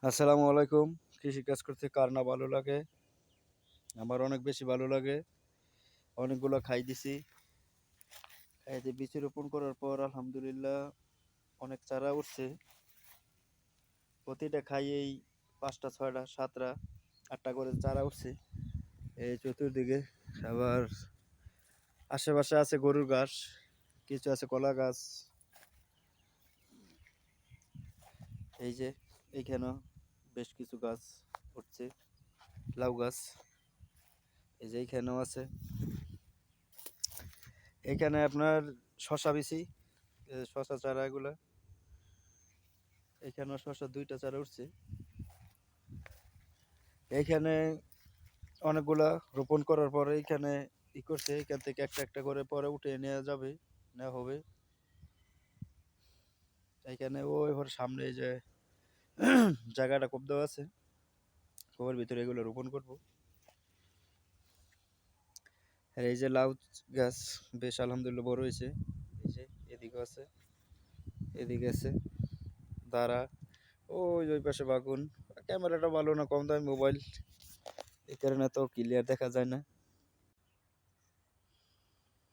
আসসালামু আলাইকুম। কৃষিকাজ করতে কার না ভালো লাগে? আমার অনেক বেশি ভালো লাগে। অনেকগুলো খাই দিছি। খাইতে বীজ রোপণ করার পর আলহামদুলিল্লাহ অনেক চারা উঠছে। প্রতিটা খাইয়েই ৫টা ৬টা ৭টা ৮টা করে চারা উঠছে। এই চতুর্দিকে আবার আশেপাশে আছে গরুর ঘাস, কিছু আছে কলা গাছ। এই যে এইখানেও বেশ কিছু গাছ উঠছে, লাউ গাছ। এই যে এইখানেও আছে। এইখানে আপনার শশা বিচি, শশা চারা এগুলা। এখানেও শশা 2টা চারা উঠছে। এইখানে অনেকগুলা রোপণ করার পরে এইখানে করছে, এখান থেকে একটা একটা করে পরে উঠে নেওয়া হবে। এইখানে ওই ঘর সামনে এই যে জায়গাটা কোপ দেওয়া আছে, কোপের ভিতরে এগুলো রোপণ করব। আর এই যে লাউ গাছ বেশ আলহামদুলিল্লাহ বড় হয়েছে। এই যে এদিকে আছে, এদিকে আছে দাঁড়া, ওই পাশে বাগুন। ক্যামেরাটা ভালো না, কম দামি মোবাইল, এই কারণে তো ক্লিয়ার দেখা যায় না।